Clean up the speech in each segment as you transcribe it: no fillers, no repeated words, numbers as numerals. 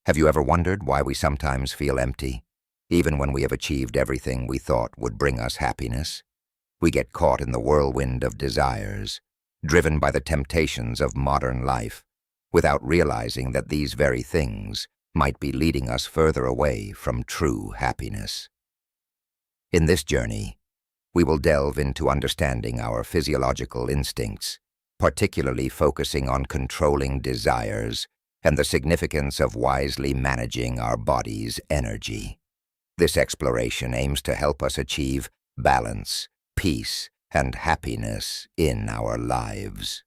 Have you ever wondered why we sometimes feel empty, even when we have achieved everything we thought would bring us happiness? We get caught in the whirlwind of desires, driven by the temptations of modern life, without realizing that these very things might be leading us further away from true happiness. In this journey, we will delve into understanding our physiological instincts, particularly focusing on controlling desires and the significance of wisely managing our body's energy. This exploration aims to help us achieve balance, peace, and happiness in our lives.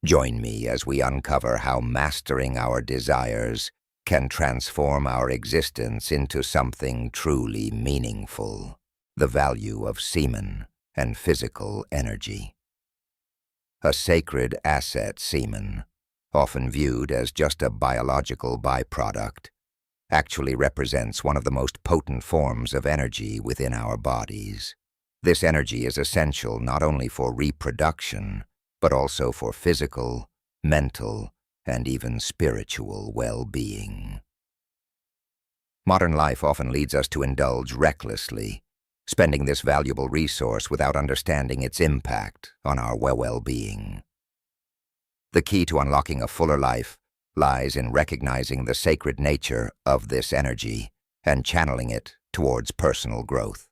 Join me as we uncover how mastering our desires can transform our existence into something truly meaningful. The value of semen and physical energy. A sacred asset, semen, often viewed as just a biological byproduct, actually represents one of the most potent forms of energy within our bodies. This energy is essential not only for reproduction, but also for physical, mental, and even spiritual well-being. Modern life often leads us to indulge recklessly, spending this valuable resource without understanding its impact on our well-being. The key to unlocking a fuller life lies in recognizing the sacred nature of this energy and channeling it towards personal growth.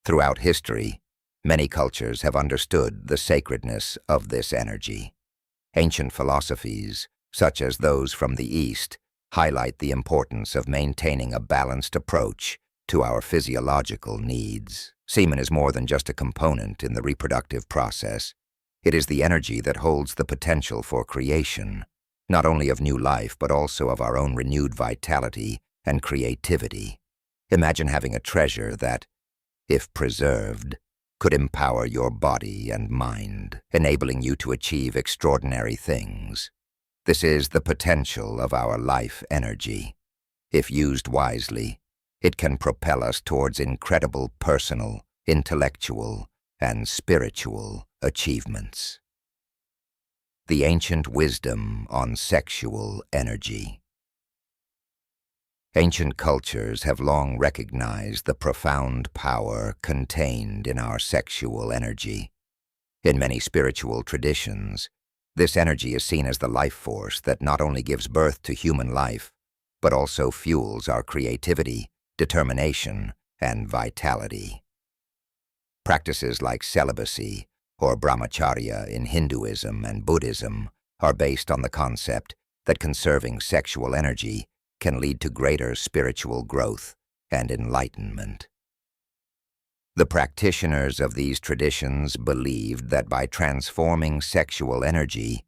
Throughout history, many cultures have understood the sacredness of this energy. Ancient philosophies, such as those from the East, highlight the importance of maintaining a balanced approach to our physiological needs. Semen is more than just a component in the reproductive process. It is the energy that holds the potential for creation, not only of new life, but also of our own renewed vitality and creativity. Imagine having a treasure that, if preserved, could empower your body and mind, enabling you to achieve extraordinary things. This is the potential of our life energy. If used wisely, it can propel us towards incredible personal, intellectual, and spiritual achievements. The ancient wisdom on sexual energy. Ancient cultures have long recognized the profound power contained in our sexual energy. In many spiritual traditions, this energy is seen as the life force that not only gives birth to human life, but also fuels our creativity, determination, and vitality. Practices like celibacy or brahmacharya in Hinduism and Buddhism are based on the concept that conserving sexual energy can lead to greater spiritual growth and enlightenment. The practitioners of these traditions believed that by transforming sexual energy,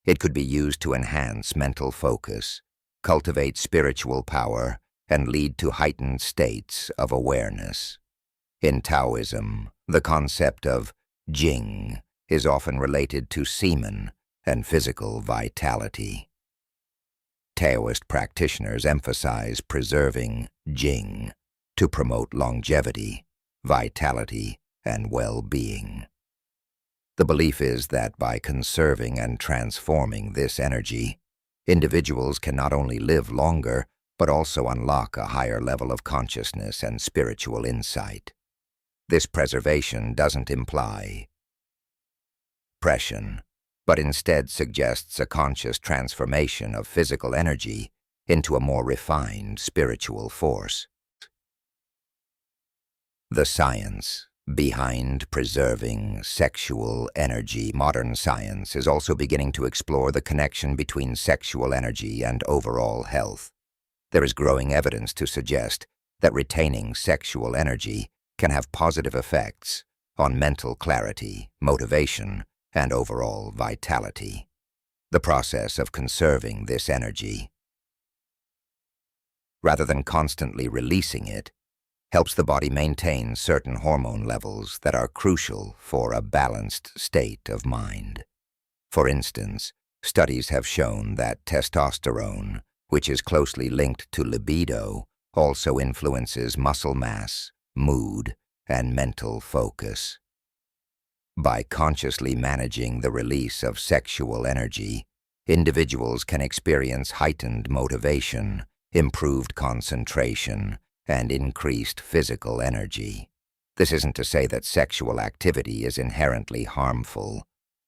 it could be used to enhance mental focus, cultivate spiritual power, and lead to heightened states of awareness. In Taoism, the concept of jing is often related to semen and physical vitality. Taoist practitioners emphasize preserving jing to promote longevity, vitality, and well-being. The belief is that by conserving and transforming this energy, individuals can not only live longer, but also unlock a higher level of consciousness and spiritual insight. This preservation doesn't imply oppression, but instead suggests a conscious transformation of physical energy into a more refined spiritual force. The science behind preserving sexual energy. Modern science is also beginning to explore the connection between sexual energy and overall health. There is growing evidence to suggest that retaining sexual energy can have positive effects on mental clarity, motivation, and overall vitality. The process of conserving this energy, rather than constantly releasing it, helps the body maintain certain hormone levels that are crucial for a balanced state of mind. For instance, studies have shown that testosterone, which is closely linked to libido, also influences muscle mass, mood, and mental focus. By consciously managing the release of sexual energy, individuals can experience heightened motivation, improved concentration, and increased physical energy. This isn't to say that sexual activity is inherently harmful,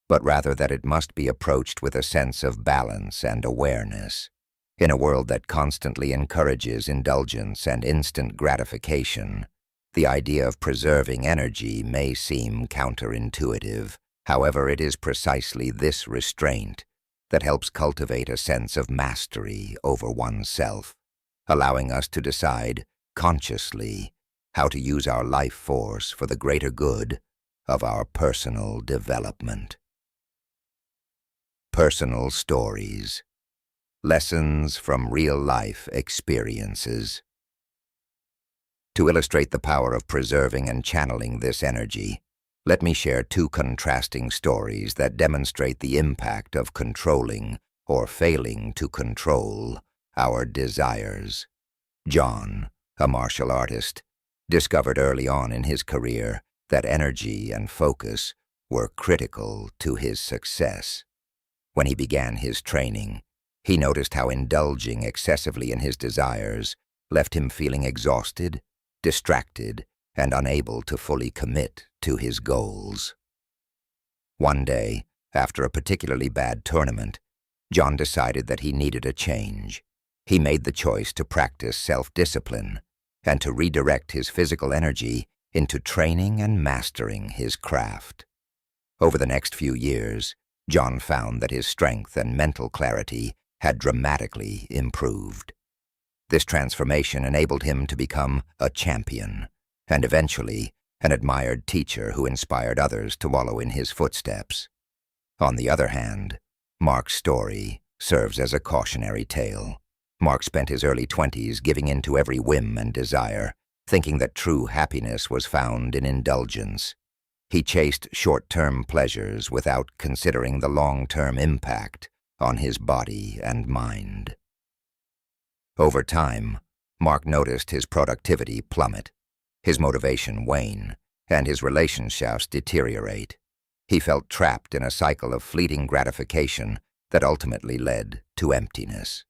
but rather that it must be approached with a sense of balance and awareness. In a world that constantly encourages indulgence and instant gratification, the idea of preserving energy may seem counterintuitive. However, it is precisely this restraint that helps cultivate a sense of mastery over oneself, allowing us to decide consciously how to use our life force for the greater good of our personal development. Personal stories. Lessons from real-life experiences. To illustrate the power of preserving and channeling this energy, let me share two contrasting stories that demonstrate the impact of controlling or failing to control our desires. John, a martial artist, discovered early on in his career that energy and focus were critical to his success. When he began his training, he noticed how indulging excessively in his desires left him feeling exhausted, distracted, and unable to fully commit to his goals. One day, after a particularly bad tournament, John decided that he needed a change. He made the choice to practice self-discipline and to redirect his physical energy into training and mastering his craft. Over the next few years, John found that his strength and mental clarity had dramatically improved. This transformation enabled him to become a champion, and eventually an admired teacher who inspired others to follow in his footsteps. On the other hand, Mark's story serves as a cautionary tale. Mark spent his early 20s giving in to every whim and desire, thinking that true happiness was found in indulgence. He chased short-term pleasures without considering the long-term impact on his body and mind. Over time, Mark noticed his productivity plummet, his motivation wane, and his relationships deteriorate. He felt trapped in a cycle of fleeting gratification that ultimately led to emptiness.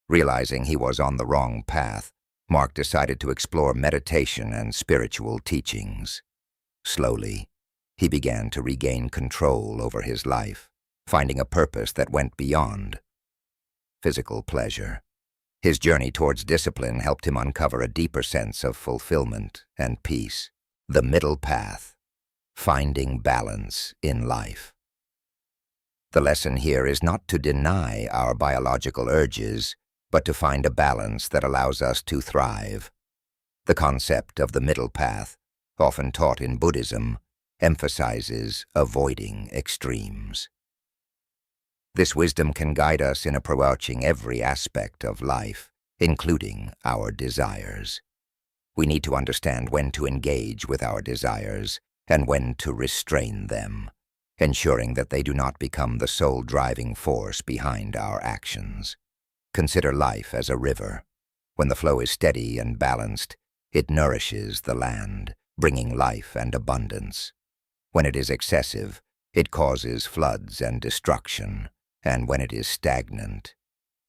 Realizing he was on the wrong path, Mark decided to explore meditation and spiritual teachings. Slowly, he began to regain control over his life, finding a purpose that went beyond physical pleasure. His journey towards discipline helped him uncover a deeper sense of fulfillment and peace. The middle path, finding balance in life. The lesson here is not to deny our biological urges, but to find a balance that allows us to thrive. The concept of the middle path, often taught in Buddhism, emphasizes avoiding extremes. This wisdom can guide us in approaching every aspect of life, including our desires. We need to understand when to engage with our desires and when to restrain them, ensuring that they do not become the sole driving force behind our actions. Consider life as a river. When the flow is steady and balanced, it nourishes the land, bringing life and abundance. When it is excessive, it causes floods and destruction, and when it is stagnant,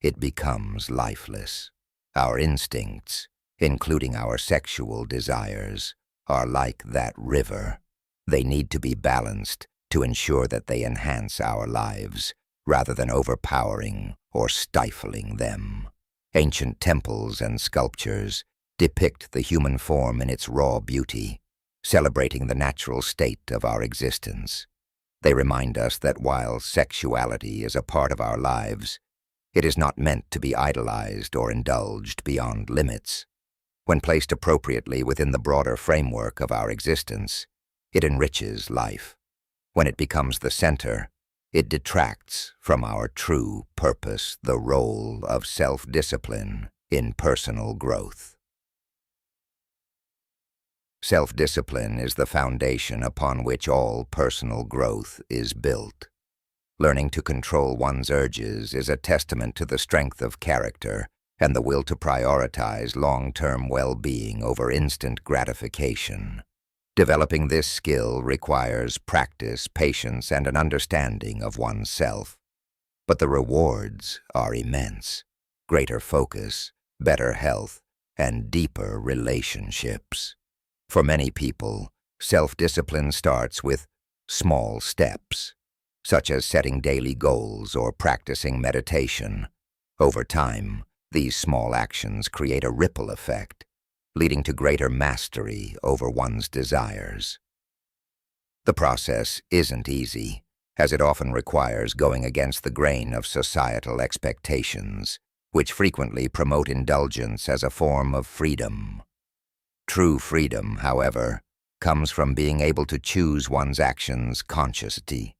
it becomes lifeless. Our instincts, including our sexual desires, are like that river. They need to be balanced to ensure that they enhance our lives, rather than overpowering or stifling them. Ancient temples and sculptures depict the human form in its raw beauty, celebrating the natural state of our existence. They remind us that while sexuality is a part of our lives, it is not meant to be idolized or indulged beyond limits. When placed appropriately within the broader framework of our existence, it enriches life. When it becomes the center, it detracts from our true purpose, the role of self-discipline in personal growth. Self-discipline is the foundation upon which all personal growth is built. Learning to control one's urges is a testament to the strength of character and the will to prioritize long-term well-being over instant gratification. Developing this skill requires practice, patience, and an understanding of oneself. but the rewards are immense: greater focus, better health, and deeper relationships. For many people, self-discipline starts with small steps, such as setting daily goals or practicing meditation. Over time, these small actions create a ripple effect, leading to greater mastery over one's desires. The process isn't easy, as it often requires going against the grain of societal expectations, which frequently promote indulgence as a form of freedom. True freedom, however, comes from being able to choose one's actions consciously,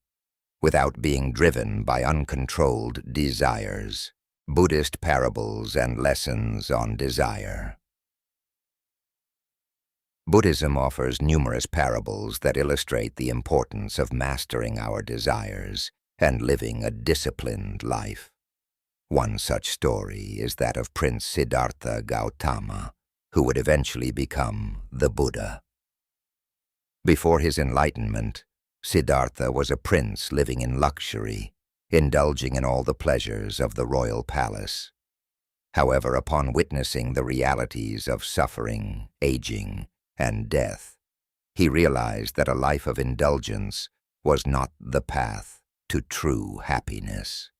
without being driven by uncontrolled desires. Buddhist parables and lessons on desire. Buddhism offers numerous parables that illustrate the importance of mastering our desires and living a disciplined life. One such story is that of Prince Siddhartha Gautama, who would eventually become the Buddha. Before his enlightenment, Siddhartha was a prince living in luxury, indulging in all the pleasures of the royal palace. However, upon witnessing the realities of suffering, aging, and death, he realized that a life of indulgence was not the path to true happiness.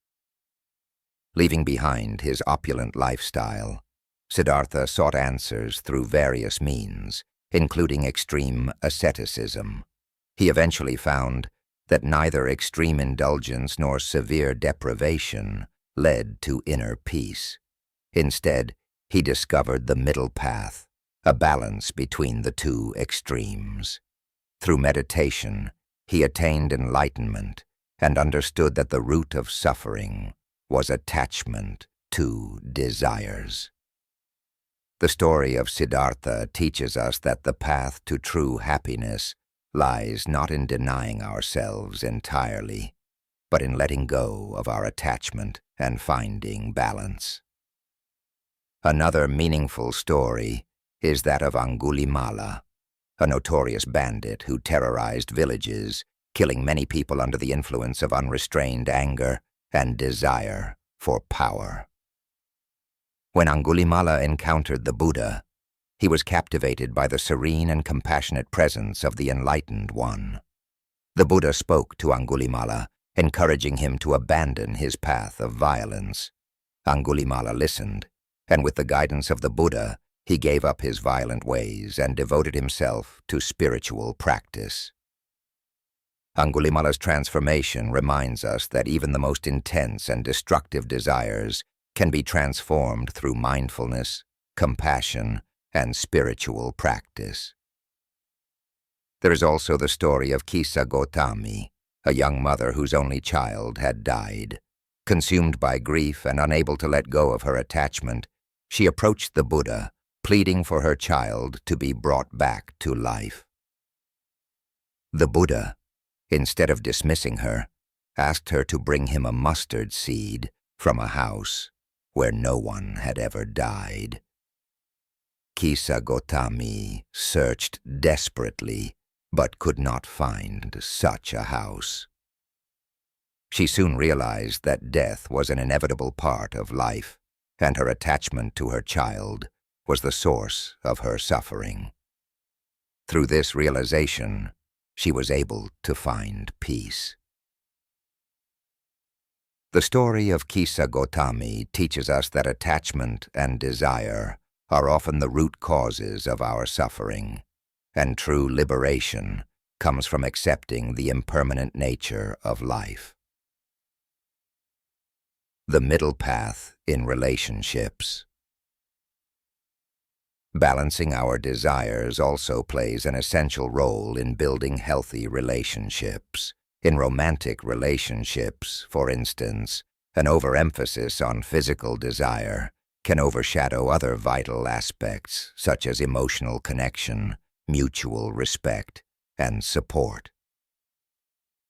Leaving behind his opulent lifestyle, Siddhartha sought answers through various means, including extreme asceticism. He eventually found that neither extreme indulgence nor severe deprivation led to inner peace. Instead, he discovered the middle path, a balance between the two extremes. Through meditation, he attained enlightenment and understood that the root of suffering was attachment to desires. The story of Siddhartha teaches us that the path to true happiness lies not in denying ourselves entirely, but in letting go of our attachment and finding balance. Another meaningful story is that of Angulimala, a notorious bandit who terrorized villages, killing many people under the influence of unrestrained anger and desire for power. When Angulimala encountered the Buddha, he was captivated by the serene and compassionate presence of the Enlightened One. The Buddha spoke to Angulimala, encouraging him to abandon his path of violence. Angulimala listened, and with the guidance of the Buddha, he gave up his violent ways and devoted himself to spiritual practice. Angulimala's transformation reminds us that even the most intense and destructive desires can be transformed through mindfulness, compassion, and spiritual practice. There is also the story of Kisa Gotami, a young mother whose only child had died. Consumed by grief and unable to let go of her attachment, she approached the Buddha, pleading for her child to be brought back to life. The Buddha, instead of dismissing her, asked her to bring him a mustard seed from a house where no one had ever died. Kisa Gotami searched desperately, but could not find such a house. She soon realized that death was an inevitable part of life, and her attachment to her child was the source of her suffering. Through this realization, she was able to find peace. The story of Kisa Gotami teaches us that attachment and desire are often the root causes of our suffering, and true liberation comes from accepting the impermanent nature of life. The middle path in relationships. Balancing our desires also plays an essential role in building healthy relationships. In romantic relationships, for instance, an overemphasis on physical desire can overshadow other vital aspects such as emotional connection, mutual respect, and support.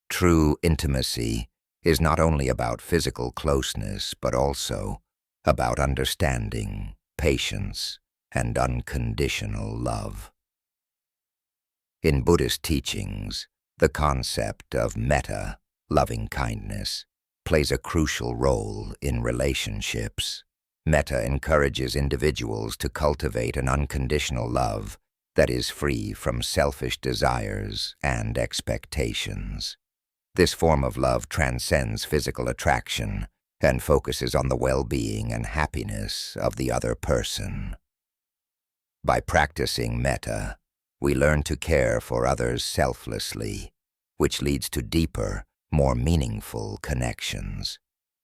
True intimacy is not only about physical closeness, but also about understanding, patience, and unconditional love. In Buddhist teachings, the concept of metta, loving kindness, plays a crucial role in relationships. Metta encourages individuals to cultivate an unconditional love that is free from selfish desires and expectations. This form of love transcends physical attraction and focuses on the well-being and happiness of the other person. By practicing metta, we learn to care for others selflessly, which leads to deeper, more meaningful connections.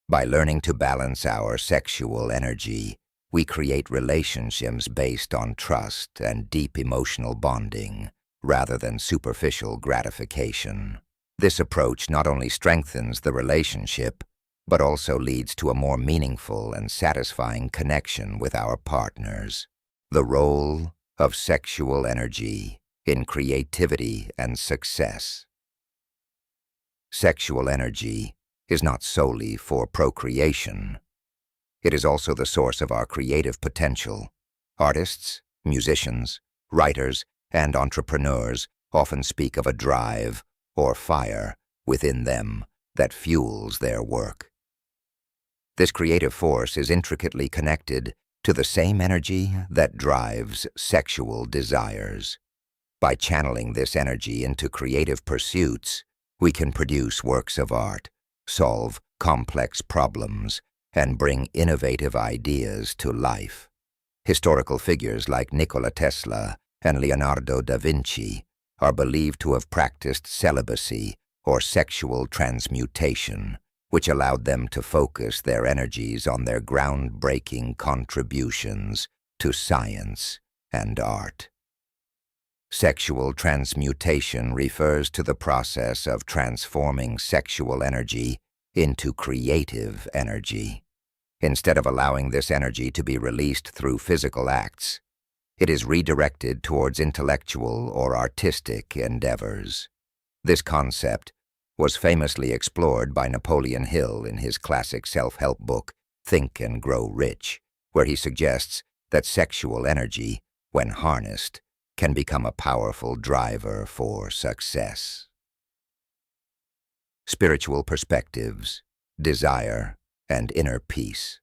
By learning to balance our sexual energy, we create relationships based on trust and deep emotional bonding, rather than superficial gratification. This approach not only strengthens the relationship, but also leads to a more meaningful and satisfying connection with our partners. The role of sexual energy in creativity and success. Sexual energy is not solely for procreation. It is also the source of our creative potential. Artists, musicians, writers, and entrepreneurs often speak of a drive or fire within them that fuels their work. This creative force is intricately connected to the same energy that drives sexual desires. By channeling this energy into creative pursuits, we can produce works of art, solve complex problems, and bring innovative ideas to life. Historical figures like Nikola Tesla and Leonardo da Vinci are believed to have practiced celibacy or sexual transmutation, which allowed them to focus their energies on their groundbreaking contributions to science and art. Sexual transmutation refers to the process of transforming sexual energy into creative energy. Instead of allowing this energy to be released through physical acts, it is redirected towards intellectual or artistic endeavors. This concept was famously explored by Napoleon Hill in his classic self-help book, Think and Grow Rich, where he suggests that sexual energy, when harnessed, can become a powerful driver for success. Spiritual perspectives, desire, and inner peace.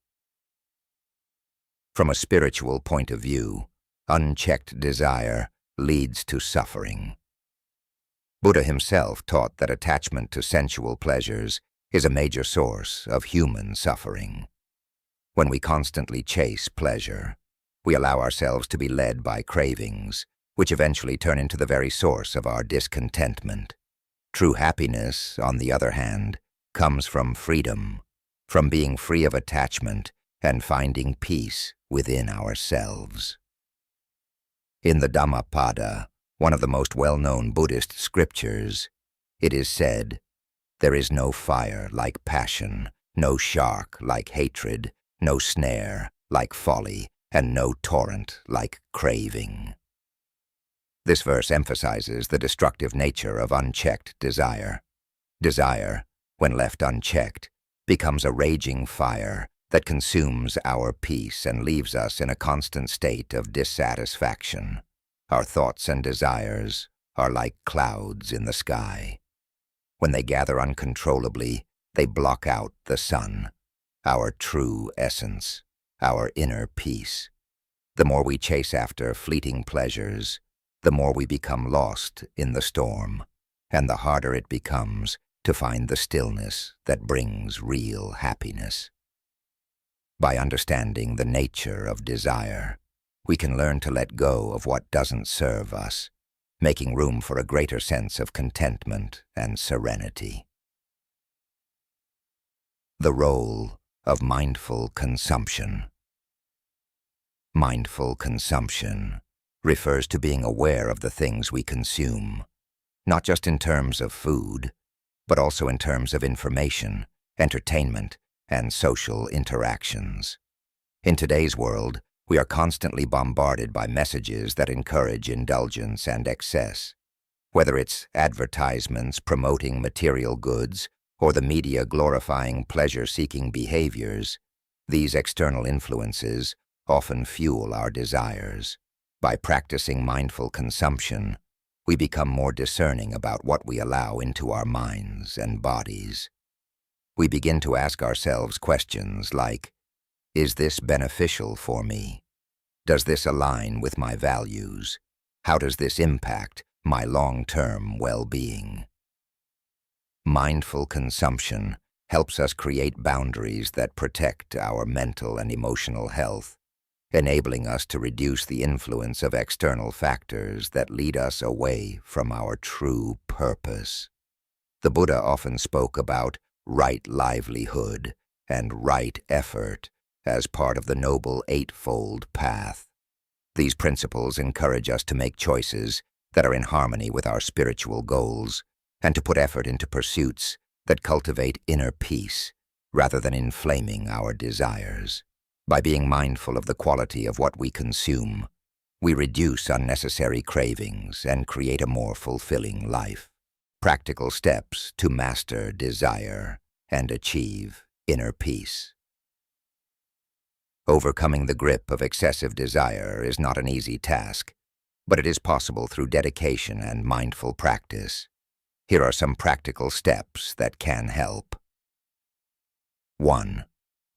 From a spiritual point of view, unchecked desire leads to suffering. Buddha himself taught that attachment to sensual pleasures is a major source of human suffering. When we constantly chase pleasure, we allow ourselves to be led by cravings, which eventually turn into the very source of our discontentment. True happiness, on the other hand, comes from freedom, from being free of attachment and finding peace within ourselves. In the Dhammapada, one of the most well-known Buddhist scriptures, it is said, "There is no fire like passion, no shark like hatred, no snare like folly, and no torrent like craving." This verse emphasizes the destructive nature of unchecked desire. Desire, when left unchecked, becomes a raging fire that consumes our peace and leaves us in a constant state of dissatisfaction. Our thoughts and desires are like clouds in the sky. When they gather uncontrollably, they block out the sun, our true essence, our inner peace. The more we chase after fleeting pleasures, the more we become lost in the storm, and the harder it becomes to find the stillness that brings real happiness. By understanding the nature of desire, we can learn to let go of what doesn't serve us, making room for a greater sense of contentment and serenity. The role of mindful consumption. Mindful consumption refers to being aware of the things we consume, not just in terms of food, but also in terms of information, entertainment, and social interactions. In today's world, we are constantly bombarded by messages that encourage indulgence and excess. Whether it's advertisements promoting material goods or the media glorifying pleasure-seeking behaviors, these external influences often fuel our desires. By practicing mindful consumption, we become more discerning about what we allow into our minds and bodies. We begin to ask ourselves questions like, is this beneficial for me? Does this align with my values? How does this impact my long-term well-being? Mindful consumption helps us create boundaries that protect our mental and emotional health, enabling us to reduce the influence of external factors that lead us away from our true purpose. The Buddha often spoke about right livelihood and right effort as part of the Noble Eightfold Path. These principles encourage us to make choices that are in harmony with our spiritual goals and to put effort into pursuits that cultivate inner peace rather than inflaming our desires. By being mindful of the quality of what we consume, we reduce unnecessary cravings and create a more fulfilling life. Practical steps to master desire and achieve inner peace. Overcoming the grip of excessive desire is not an easy task, but it is possible through dedication and mindful practice. Here are some practical steps that can help. 1.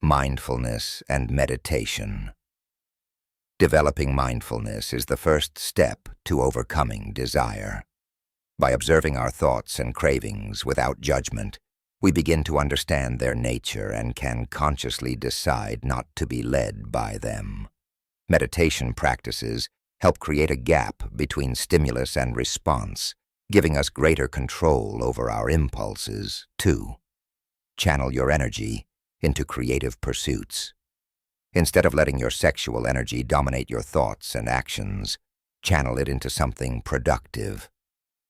Mindfulness and meditation. Developing mindfulness is the first step to overcoming desire. By observing our thoughts and cravings without judgment, we begin to understand their nature and can consciously decide not to be led by them. Meditation practices help create a gap between stimulus and response, giving us greater control over our impulses. 2. Channel your energy into creative pursuits. Instead of letting your sexual energy dominate your thoughts and actions, channel it into something productive.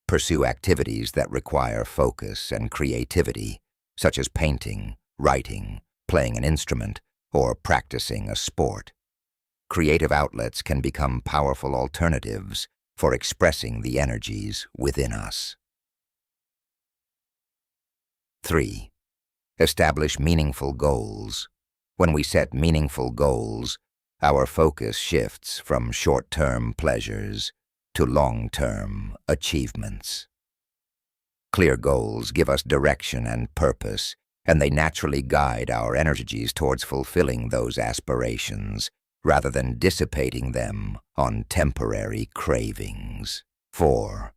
Pursue activities that require focus and creativity, such as painting, writing, playing an instrument, or practicing a sport. Creative outlets can become powerful alternatives for expressing the energies within us. 3. Establish meaningful goals. When we set meaningful goals, our focus shifts from short-term pleasures to long-term achievements. Clear goals give us direction and purpose, and they naturally guide our energies towards fulfilling those aspirations, rather than dissipating them on temporary cravings. 4.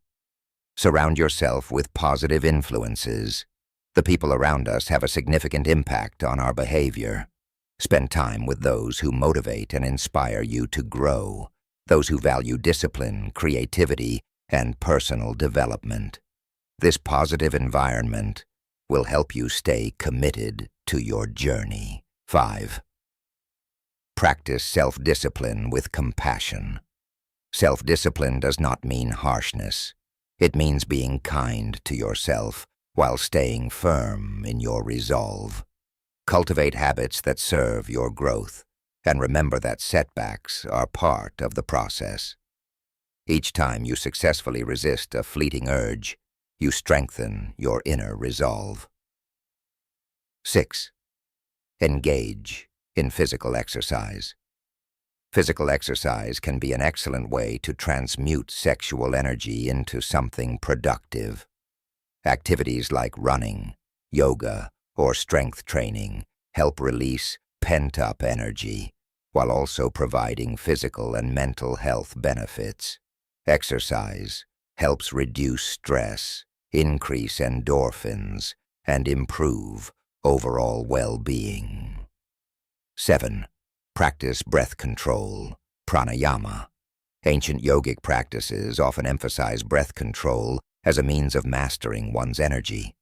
Surround yourself with positive influences. The people around us have a significant impact on our behavior. Spend time with those who motivate and inspire you to grow, those who value discipline, creativity, and personal development. This positive environment will help you stay committed to your journey. 5. Practice self-discipline with compassion. Self-discipline does not mean harshness. It means being kind to yourself while staying firm in your resolve. Cultivate habits that serve your growth, and remember that setbacks are part of the process. Each time you successfully resist a fleeting urge, you strengthen your inner resolve. 6. Engage in physical exercise. Physical exercise can be an excellent way to transmute sexual energy into something productive. Activities like running, yoga, or strength training help release pent-up energy, while also providing physical and mental health benefits. Exercise helps reduce stress, increase endorphins, and improve overall well-being. 7. Practice breath control, pranayama. Ancient yogic practices often emphasize breath control as a means of mastering one's energy.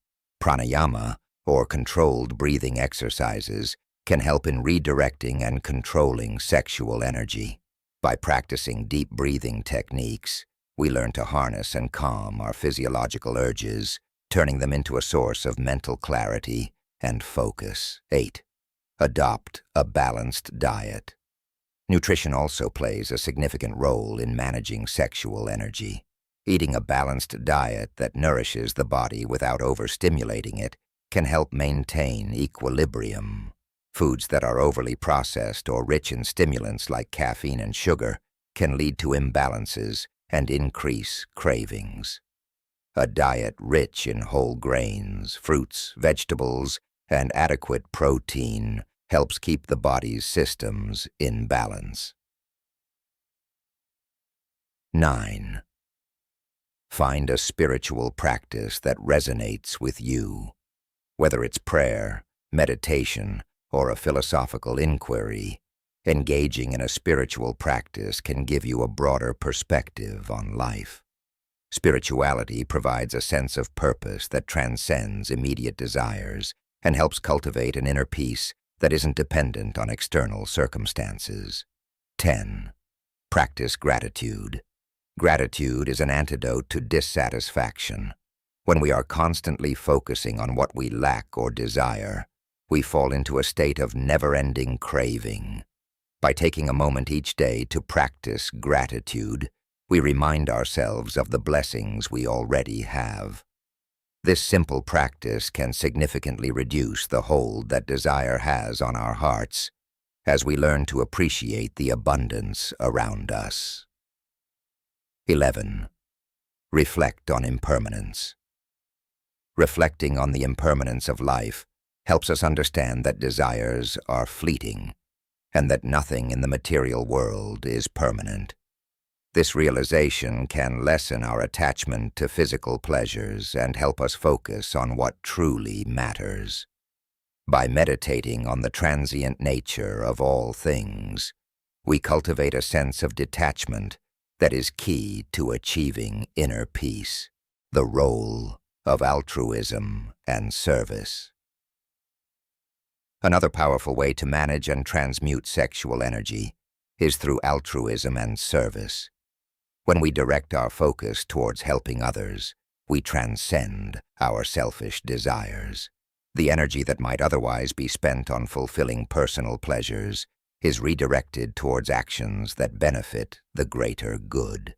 Pranayama, or controlled breathing exercises, can help in redirecting and controlling sexual energy. By practicing deep breathing techniques, we learn to harness and calm our physiological urges, turning them into a source of mental clarity and focus. 8. Adopt a balanced diet. Nutrition also plays a significant role in managing sexual energy. Eating a balanced diet that nourishes the body without overstimulating it can help maintain equilibrium. Foods that are overly processed or rich in stimulants like caffeine and sugar can lead to imbalances and increase cravings. A diet rich in whole grains, fruits, vegetables, and adequate protein helps keep the body's systems in balance. 9. Find a spiritual practice that resonates with you. Whether it's prayer, meditation, or a philosophical inquiry, engaging in a spiritual practice can give you a broader perspective on life. Spirituality provides a sense of purpose that transcends immediate desires and helps cultivate an inner peace that isn't dependent on external circumstances. 10. Practice gratitude. Gratitude is an antidote to dissatisfaction. When we are constantly focusing on what we lack or desire, we fall into a state of never-ending craving. By taking a moment each day to practice gratitude, we remind ourselves of the blessings we already have. This simple practice can significantly reduce the hold that desire has on our hearts as we learn to appreciate the abundance around us. 11. Reflect on impermanence. Reflecting on the impermanence of life helps us understand that desires are fleeting and that nothing in the material world is permanent. This realization can lessen our attachment to physical pleasures and help us focus on what truly matters. By meditating on the transient nature of all things, we cultivate a sense of detachment that is key to achieving inner peace. The role of altruism and service. Another powerful way to manage and transmute sexual energy is through altruism and service. When we direct our focus towards helping others, we transcend our selfish desires. The energy that might otherwise be spent on fulfilling personal pleasures is redirected towards actions that benefit the greater good.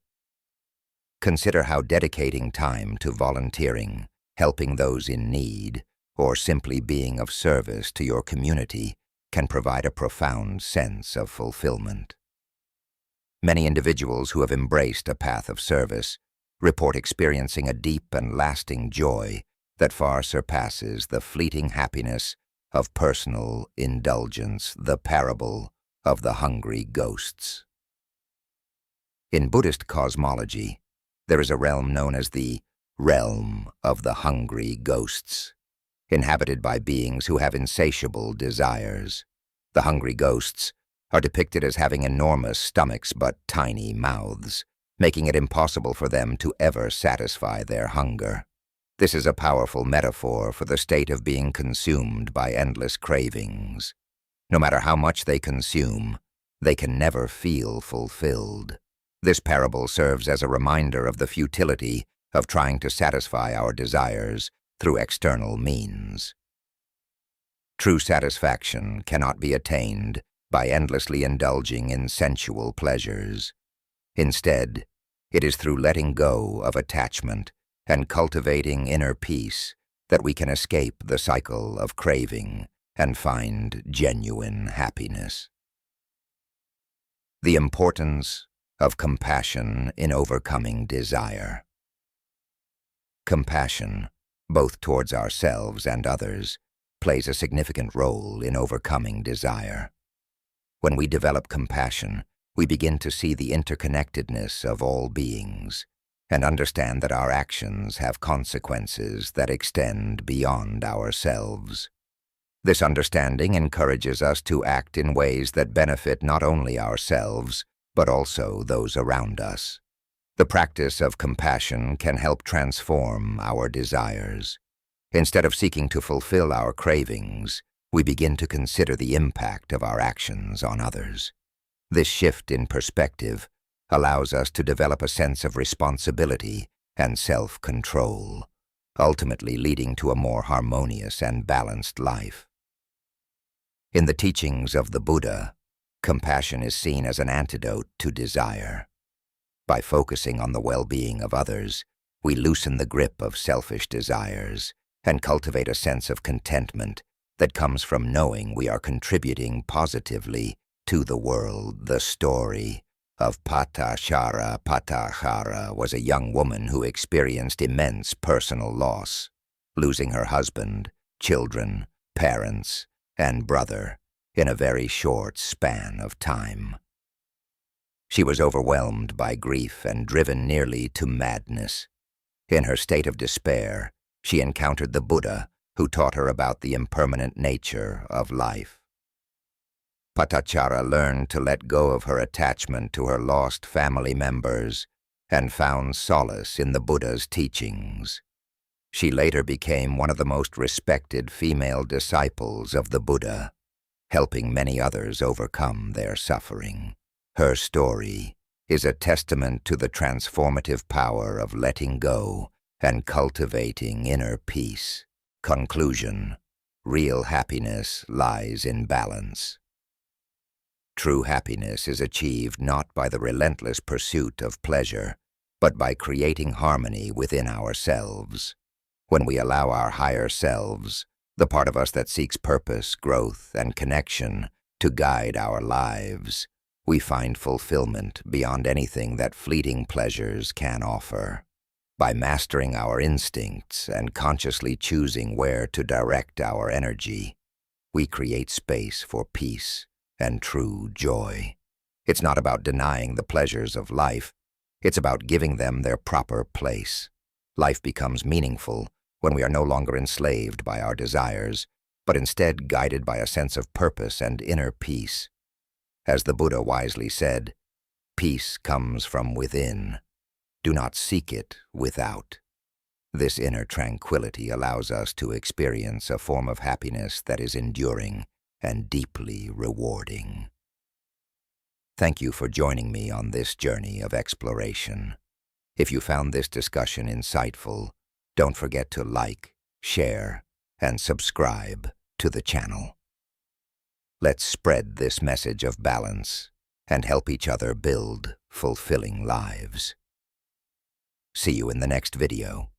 Consider how dedicating time to volunteering, helping those in need, or simply being of service to your community can provide a profound sense of fulfillment. Many individuals who have embraced a path of service report experiencing a deep and lasting joy that far surpasses the fleeting happiness of personal indulgence. The parable of the hungry ghosts. In Buddhist cosmology, there is a realm known as the realm of the hungry ghosts, inhabited by beings who have insatiable desires. The hungry ghosts are depicted as having enormous stomachs but tiny mouths, making it impossible for them to ever satisfy their hunger. This is a powerful metaphor for the state of being consumed by endless cravings. No matter how much they consume, they can never feel fulfilled. This parable serves as a reminder of the futility of trying to satisfy our desires through external means. True satisfaction cannot be attained by endlessly indulging in sensual pleasures. Instead, it is through letting go of attachment and cultivating inner peace that we can escape the cycle of craving and find genuine happiness. The importance of compassion in overcoming desire. Compassion, both towards ourselves and others, plays a significant role in overcoming desire. When we develop compassion, we begin to see the interconnectedness of all beings and understand that our actions have consequences that extend beyond ourselves. This understanding encourages us to act in ways that benefit not only ourselves, but also those around us. The practice of compassion can help transform our desires. Instead of seeking to fulfill our cravings, we begin to consider the impact of our actions on others. This shift in perspective allows us to develop a sense of responsibility and self-control, ultimately leading to a more harmonious and balanced life. In the teachings of the Buddha, compassion is seen as an antidote to desire. By focusing on the well-being of others, we loosen the grip of selfish desires and cultivate a sense of contentment that comes from knowing we are contributing positively to the world. The story of Patachara Patachara was a young woman who experienced immense personal loss, losing her husband, children, parents, and brother in a very short span of time. She was overwhelmed by grief and driven nearly to madness. In her state of despair, she encountered the Buddha, who taught her about the impermanent nature of life. Patachara learned to let go of her attachment to her lost family members and found solace in the Buddha's teachings. She later became one of the most respected female disciples of the Buddha, helping many others overcome their suffering. Her story is a testament to the transformative power of letting go and cultivating inner peace. Conclusion: real happiness lies in balance. True happiness is achieved not by the relentless pursuit of pleasure, but by creating harmony within ourselves. When we allow our higher selves, the part of us that seeks purpose, growth, and connection, to guide our lives, we find fulfillment beyond anything that fleeting pleasures can offer. By mastering our instincts and consciously choosing where to direct our energy, we create space for peace and true joy. It's not about denying the pleasures of life, it's about giving them their proper place. Life becomes meaningful when we are no longer enslaved by our desires, but instead guided by a sense of purpose and inner peace. As the Buddha wisely said, "Peace comes from within. Do not seek it without." This inner tranquility allows us to experience a form of happiness that is enduring and deeply rewarding. Thank you for joining me on this journey of exploration. If you found this discussion insightful, don't forget to like, share, and subscribe to the channel. Let's spread this message of balance and help each other build fulfilling lives. See you in the next video.